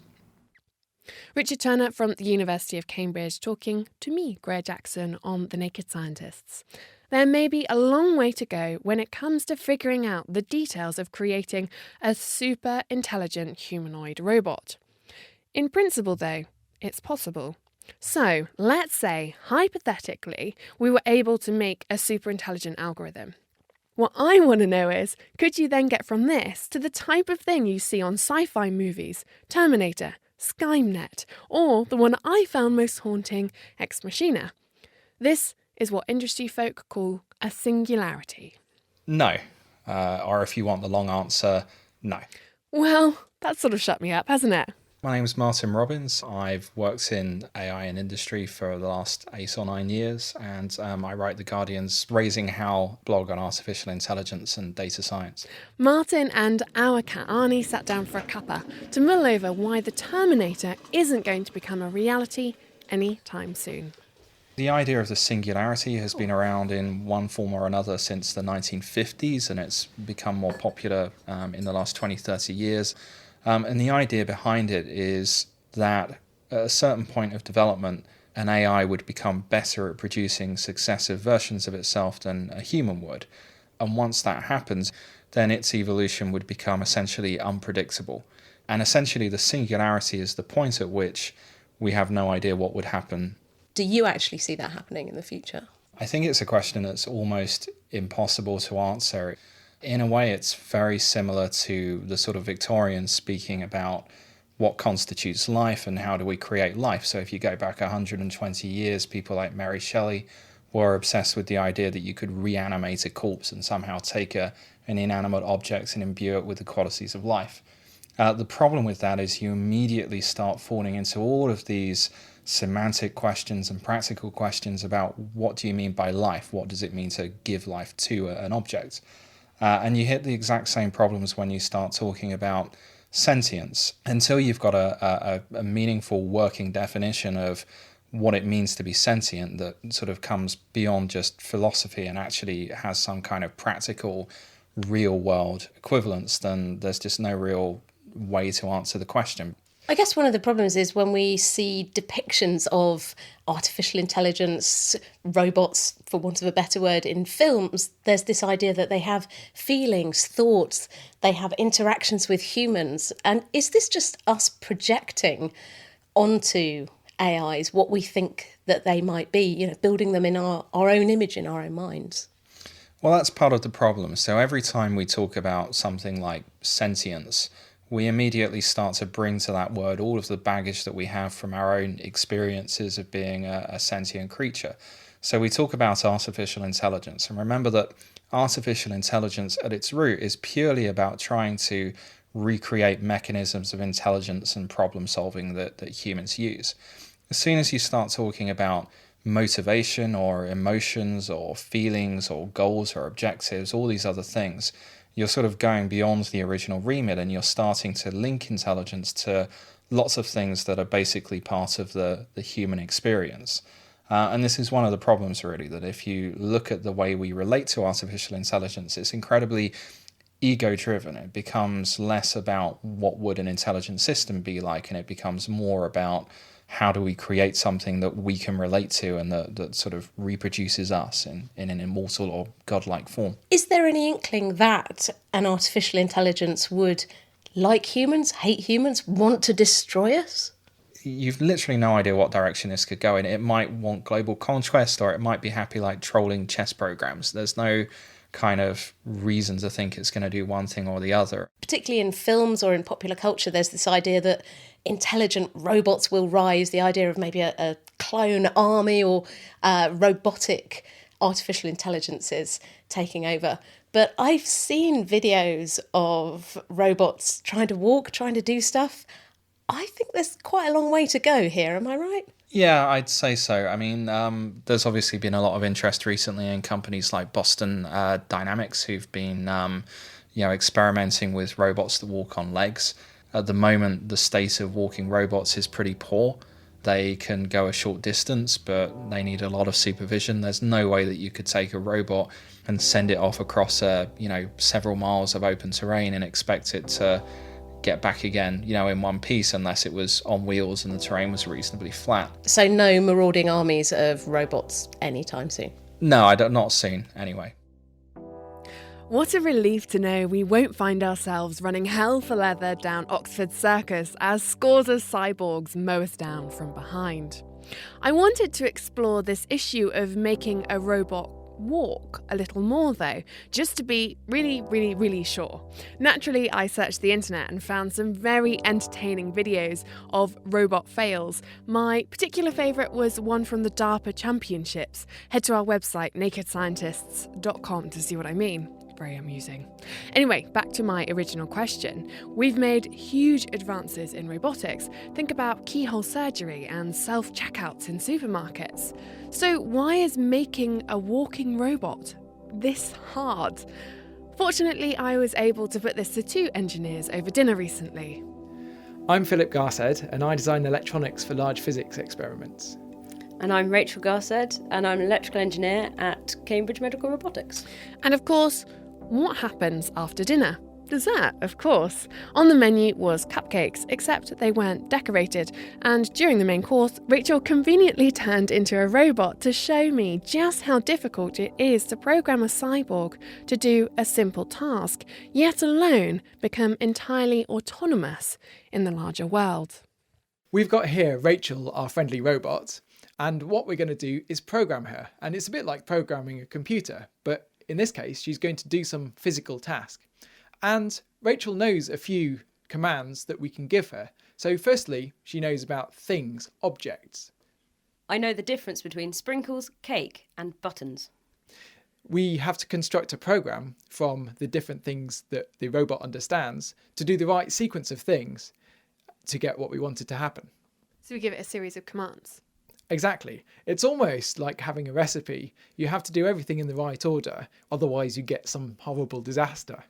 Richard Turner from the University of Cambridge talking to me, Greer Jackson, on The Naked Scientists. There may be a long way to go when it comes to figuring out the details of creating a super intelligent humanoid robot. In principle, though, it's possible. So, let's say, hypothetically, we were able to make a super intelligent algorithm. What I want to know is, could you then get from this to the type of thing you see on sci-fi movies, Terminator, Skynet, or the one I found most haunting, Ex Machina? This is what industry folk call a singularity. No. Or if you want the long answer, no. Well, that sort of shut me up, hasn't it? My name's Martin Robbins. I've worked in AI and industry for the last 8 or 9 years, and I write The Guardian's Raising How blog on artificial intelligence and data science. Martin and our cat Arnie sat down for a cuppa to mull over why the Terminator isn't going to become a reality anytime soon. The idea of the singularity has been around in one form or another since the 1950s, and it's become more popular in the last 20, 30 years. And the idea behind it is that at a certain point of development, an AI would become better at producing successive versions of itself than a human would. And once that happens, then its evolution would become essentially unpredictable. And essentially the singularity is the point at which we have no idea what would happen. Do you actually see that happening in the future? I think it's a question that's almost impossible to answer. In a way, it's very similar to the sort of Victorians speaking about what constitutes life and how do we create life. So if you go back 120 years, people like Mary Shelley were obsessed with the idea that you could reanimate a corpse and somehow take an inanimate object and imbue it with the qualities of life. The problem with that is you immediately start falling into all of these semantic questions and practical questions about what do you mean by life? What does it mean to give life to an object? And you hit the exact same problems when you start talking about sentience. Until you've got a meaningful working definition of what it means to be sentient that sort of comes beyond just philosophy and actually has some kind of practical, real world equivalence, then there's just no real way to answer the question. I guess one of the problems is when we see depictions of artificial intelligence, robots, for want of a better word, in films, there's this idea that they have feelings, thoughts, they have interactions with humans. And is this just us projecting onto AIs what we think that they might be, building them in our own image, in our own minds? Well, that's part of the problem. So every time we talk about something like sentience, we immediately start to bring to that word all of the baggage that we have from our own experiences of being a sentient creature. So we talk about artificial intelligence, and remember that artificial intelligence at its root is purely about trying to recreate mechanisms of intelligence and problem solving that humans use. As soon as you start talking about motivation or emotions or feelings or goals or objectives, all these other things, you're sort of going beyond the original remit and you're starting to link intelligence to lots of things that are basically part of the human experience. And this is one of the problems, really, that if you look at the way we relate to artificial intelligence, it's incredibly ego-driven. It becomes less about what would an intelligent system be like, and it becomes more about how do we create something that we can relate to and that sort of reproduces us in an immortal or godlike form. Is there any inkling that an artificial intelligence would like humans, hate humans, want to destroy us? You've literally no idea what direction this could go in. It might want global conquest, or it might be happy like trolling chess programs. There's no kind of reason to think it's going to do one thing or the other. Particularly in films or in popular culture, there's this idea that intelligent robots will rise, the idea of maybe a clone army or robotic artificial intelligences taking over. But I've seen videos of robots trying to walk, trying to do stuff. I think there's quite a long way to go here, am I right? Yeah, I'd say so. I mean, there's obviously been a lot of interest recently in companies like Boston Dynamics who've been, experimenting with robots that walk on legs. At the moment, the state of walking robots is pretty poor. They can go a short distance, but they need a lot of supervision. There's no way that you could take a robot and send it off across several miles of open terrain and expect it to get back again, in one piece, unless it was on wheels and the terrain was reasonably flat. So no marauding armies of robots anytime soon? No, not soon, anyway. What a relief to know we won't find ourselves running hell for leather down Oxford Circus as scores of cyborgs mow us down from behind. I wanted to explore this issue of making a robot walk a little more though, just to be really, really, really sure. Naturally, I searched the internet and found some very entertaining videos of robot fails. My particular favourite was one from the DARPA Championships. Head to our website, nakedscientists.com, to see what I mean. Very amusing. Anyway, back to my original question. We've made huge advances in robotics. Think about keyhole surgery and self-checkouts in supermarkets. So why is making a walking robot this hard? Fortunately, I was able to put this to two engineers over dinner recently. I'm Philip Garsed, and I design electronics for large physics experiments. And I'm Rachel Garsed, and I'm an electrical engineer at Cambridge Medical Robotics. And of course, what happens after dinner? Dessert, of course. On the menu was cupcakes, except they weren't decorated. And during the main course, Rachel conveniently turned into a robot to show me just how difficult it is to program a cyborg to do a simple task, yet alone become entirely autonomous in the larger world. We've got here Rachel, our friendly robot, and what we're going to do is program her. And it's a bit like programming a computer, but in this case, she's going to do some physical task. And Rachel knows a few commands that we can give her. So firstly, she knows about things, objects. I know the difference between sprinkles, cake, and buttons. We have to construct a program from the different things that the robot understands to do the right sequence of things to get what we wanted to happen. So we give it a series of commands. Exactly. It's almost like having a recipe. You have to do everything in the right order, otherwise you get some horrible disaster.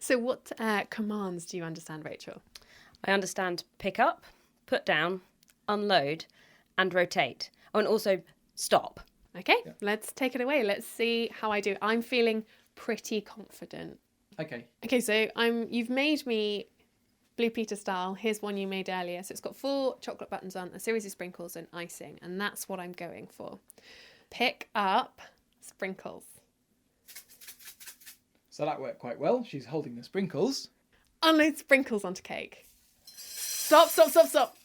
So what commands do you understand, Rachel? I understand pick up, put down, unload, and rotate. Oh, and also stop. Okay, let's take it away. Let's see how I do. I'm feeling pretty confident. Okay. Okay, so you've made me Blue Peter style. Here's one you made earlier. So it's got 4 chocolate buttons on, a series of sprinkles and icing, and that's what I'm going for. Pick up sprinkles. So that worked quite well. She's holding the sprinkles. Unload sprinkles onto cake. Stop, stop, stop, stop.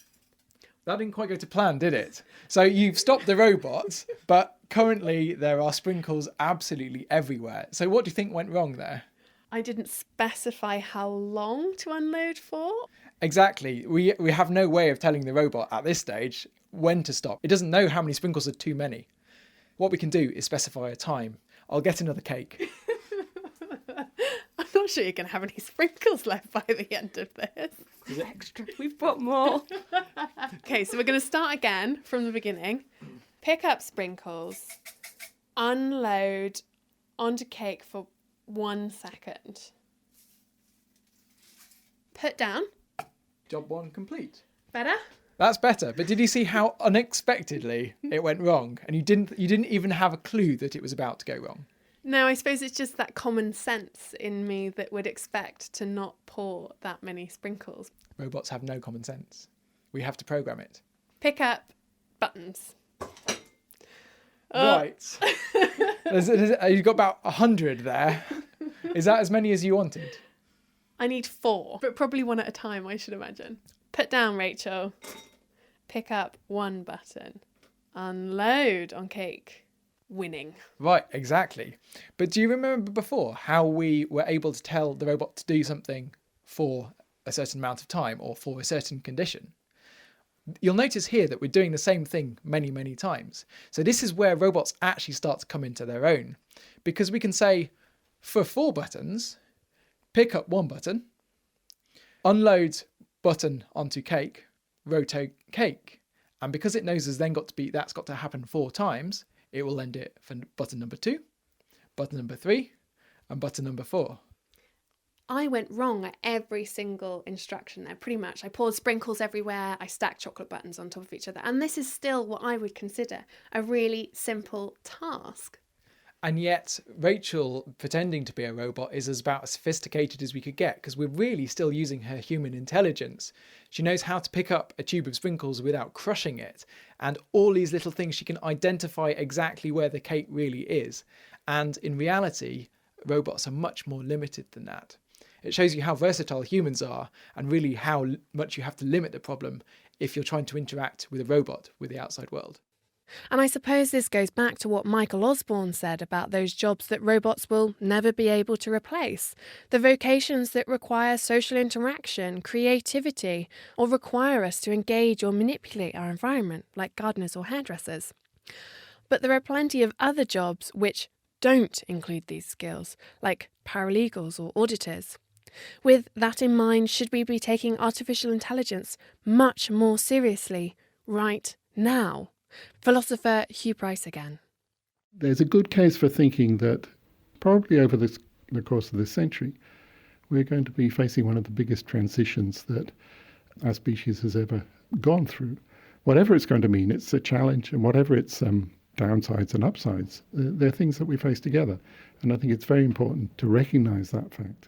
That didn't quite go to plan, did it? So you've stopped the robot, but currently there are sprinkles absolutely everywhere. So what do you think went wrong there? I didn't specify how long to unload for. Exactly. We have no way of telling the robot at this stage when to stop. It doesn't know how many sprinkles are too many. What we can do is specify a time. I'll get another cake. I'm not sure you're going to have any sprinkles left by the end of this. Extra. We've got more. Okay, so we're going to start again from the beginning. Pick up sprinkles, unload onto cake for 1 second. Put down. Job 1 complete. Better? That's better. But did you see how unexpectedly it went wrong? And you didn't even have a clue that it was about to go wrong. No, I suppose it's just that common sense in me that would expect to not pour that many sprinkles. Robots have no common sense. We have to program it. Pick up buttons. Right. You've got about 100 there. Is that as many as you wanted? I need 4, but probably one at a time, I should imagine. Put down, Rachel. Pick up 1 button. Unload on cake. Winning. Right, exactly. But do you remember before how we were able to tell the robot to do something for a certain amount of time or for a certain condition? You'll notice here that we're doing the same thing many, many times. So this is where robots actually start to come into their own, because we can say for 4 buttons, pick up 1 button, unload button onto cake, rotate cake. And because it knows that's got to happen 4 times, it will end it for button number 2, button number 3, and button number 4. I went wrong at every single instruction there, pretty much. I poured sprinkles everywhere, I stacked chocolate buttons on top of each other, and this is still what I would consider a really simple task. And yet, Rachel, pretending to be a robot, is about as sophisticated as we could get, because we're really still using her human intelligence. She knows how to pick up a tube of sprinkles without crushing it, and all these little things. She can identify exactly where the cake really is. And in reality, robots are much more limited than that. It shows you how versatile humans are, and really how much you have to limit the problem if you're trying to interact with a robot, with the outside world. And I suppose this goes back to what Michael Osborne said about those jobs that robots will never be able to replace. The vocations that require social interaction, creativity, or require us to engage or manipulate our environment, like gardeners or hairdressers. But there are plenty of other jobs which don't include these skills, like paralegals or auditors. With that in mind, should we be taking artificial intelligence much more seriously right now? Philosopher Hugh Price again. There's a good case for thinking that probably over the course of this century, we're going to be facing one of the biggest transitions that our species has ever gone through. Whatever it's going to mean, it's a challenge, and whatever its downsides and upsides, they're things that we face together. And I think it's very important to recognise that fact.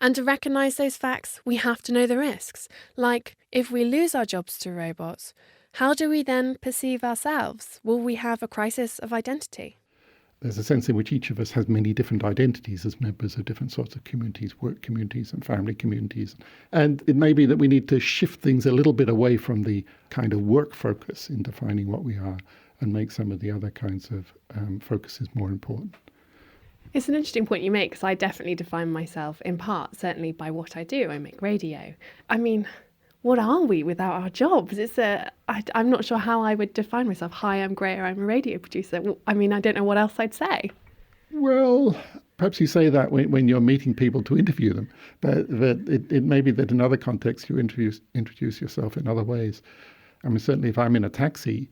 And to recognise those facts, we have to know the risks. Like, if we lose our jobs to robots, how do we then perceive ourselves? Will we have a crisis of identity? There's a sense in which each of us has many different identities as members of different sorts of communities, work communities and family communities. And it may be that we need to shift things a little bit away from the kind of work focus in defining what we are and make some of the other kinds of focuses more important. It's an interesting point you make, because I definitely define myself in part, certainly by what I do. I make radio. I mean, what are we without our jobs? I'm not sure how I would define myself. Hi, I'm Greer, I'm a radio producer. I mean, I don't know what else I'd say. Well, Perhaps you say that when you're meeting people to interview them, but it may be that in other contexts you introduce yourself in other ways. I mean, certainly if I'm in a taxi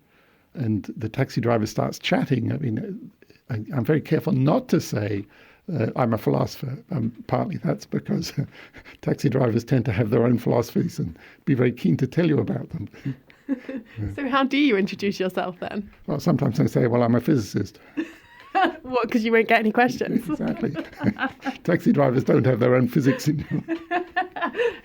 and the taxi driver starts chatting, I mean, I'm very careful not to say, I'm a philosopher. Partly that's because taxi drivers tend to have their own philosophies and be very keen to tell you about them. So how do you introduce yourself then? Well, sometimes I say, well, I'm a physicist. What, because you won't get any questions? Exactly. Taxi drivers don't have their own physics in them.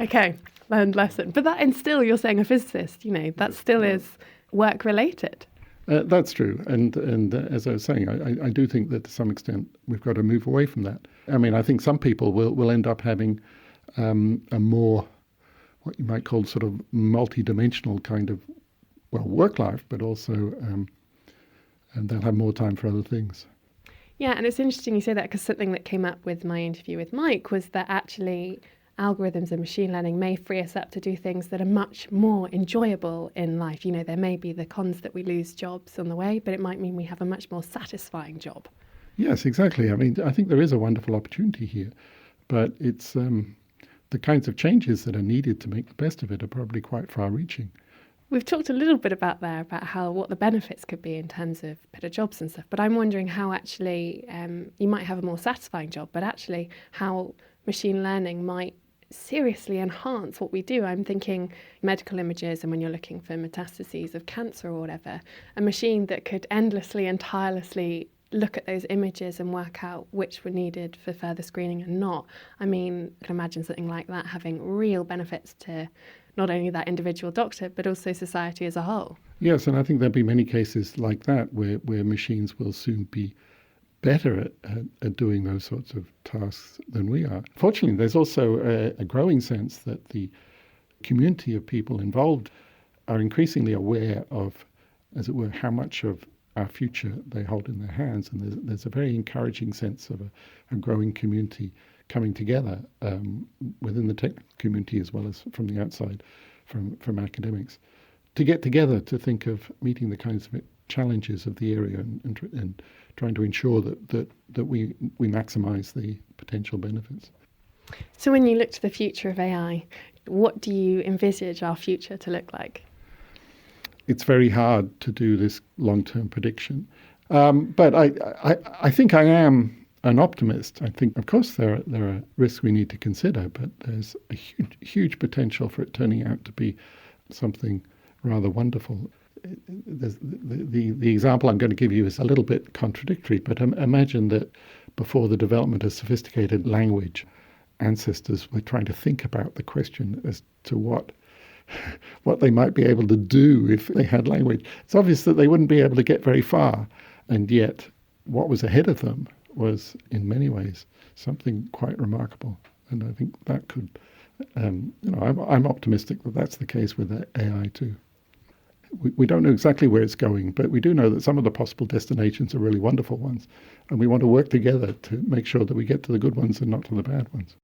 Okay, learned lesson. But that, and still you're saying a physicist, that still is work related. That's true. And as I was saying, I do think that to some extent we've got to move away from that. I mean, I think some people will end up having a more, what you might call sort of multi-dimensional kind of, work life, but also and they'll have more time for other things. Yeah, and it's interesting you say that, because something that came up with my interview with Mike was that actually algorithms and machine learning may free us up to do things that are much more enjoyable in life. There may be the cons that we lose jobs on the way, but it might mean we have a much more satisfying job. Yes, exactly. I mean, I think there is a wonderful opportunity here, but it's the kinds of changes that are needed to make the best of it are probably quite far-reaching. We've talked a little bit about what the benefits could be in terms of better jobs and stuff, but I'm wondering how actually you might have a more satisfying job, but actually how machine learning might seriously enhance what we do. I'm thinking medical images, and when you're looking for metastases of cancer or whatever, a machine that could endlessly and tirelessly look at those images and work out which were needed for further screening and not. I mean, I can imagine something like that having real benefits to not only that individual doctor, but also society as a whole. Yes, and I think there'll be many cases like that where machines will soon be better at doing those sorts of tasks than we are. Fortunately, there's also a growing sense that the community of people involved are increasingly aware of, as it were, how much of our future they hold in their hands. And there's a very encouraging sense of a growing community coming together within the technical community as well as from the outside, from academics, to get together to think of meeting the kinds of challenges of the area and trying to ensure that we maximise the potential benefits. So when you look to the future of AI, what do you envisage our future to look like? It's very hard to do this long-term prediction, but I think I am an optimist. I think, of course, there are risks we need to consider, but there's a huge potential for it turning out to be something rather wonderful. The example I'm going to give you is a little bit contradictory, but imagine that before the development of sophisticated language, ancestors were trying to think about the question as to what they might be able to do if they had language. It's obvious that they wouldn't be able to get very far, and yet what was ahead of them was, in many ways, something quite remarkable. And I think that could, I'm optimistic that that's the case with AI too. We don't know exactly where it's going, but we do know that some of the possible destinations are really wonderful ones, and we want to work together to make sure that we get to the good ones and not to the bad ones.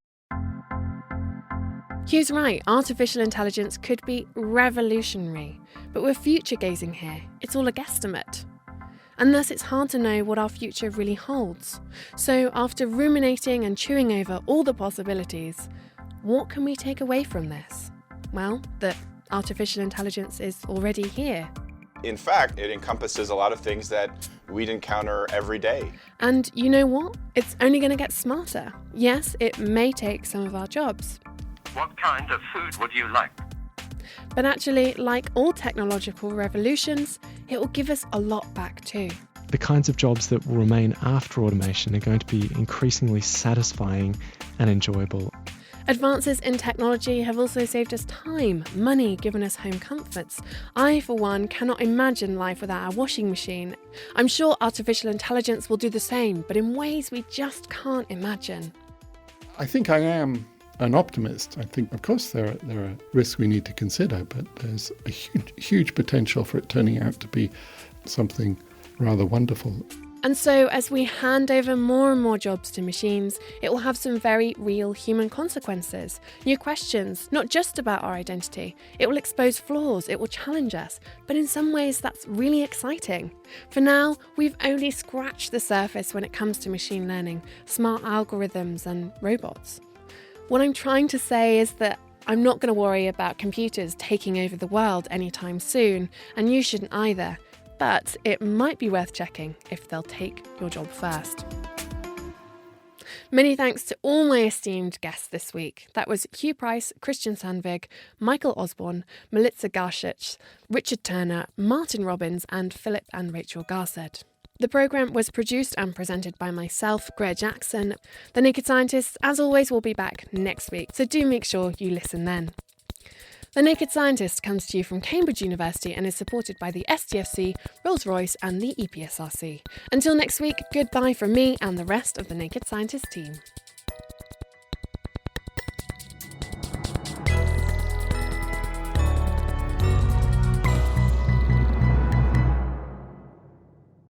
Hugh's right, artificial intelligence could be revolutionary, but we're future-gazing here. It's all a guesstimate. And thus it's hard to know what our future really holds. So after ruminating and chewing over all the possibilities, what can we take away from this? Well, that artificial intelligence is already here. In fact, it encompasses a lot of things that we'd encounter every day. And you know what? It's only going to get smarter. Yes, it may take some of our jobs. What kind of food would you like? But actually, like all technological revolutions, it will give us a lot back too. The kinds of jobs that will remain after automation are going to be increasingly satisfying and enjoyable. Advances in technology have also saved us time, money, given us home comforts. I, for one, cannot imagine life without our washing machine. I'm sure artificial intelligence will do the same, but in ways we just can't imagine. I think I am an optimist. I think, of course, there are risks we need to consider, but there's a huge potential for it turning out to be something rather wonderful. And so, as we hand over more and more jobs to machines, it will have some very real human consequences. New questions, not just about our identity. It will expose flaws, it will challenge us, but in some ways that's really exciting. For now, we've only scratched the surface when it comes to machine learning, smart algorithms and robots. What I'm trying to say is that I'm not going to worry about computers taking over the world anytime soon, and you shouldn't either. But it might be worth checking if they'll take your job first. Many thanks to all my esteemed guests this week. That was Hugh Price, Christian Sandvig, Michael Osborne, Melitza Garshich, Richard Turner, Martin Robbins, and Philip and Rachel Garsed. The programme was produced and presented by myself, Greer Jackson. The Naked Scientists, as always, will be back next week, so do make sure you listen then. The Naked Scientist comes to you from Cambridge University and is supported by the STFC, Rolls-Royce and the EPSRC. Until next week, goodbye from me and the rest of the Naked Scientist team.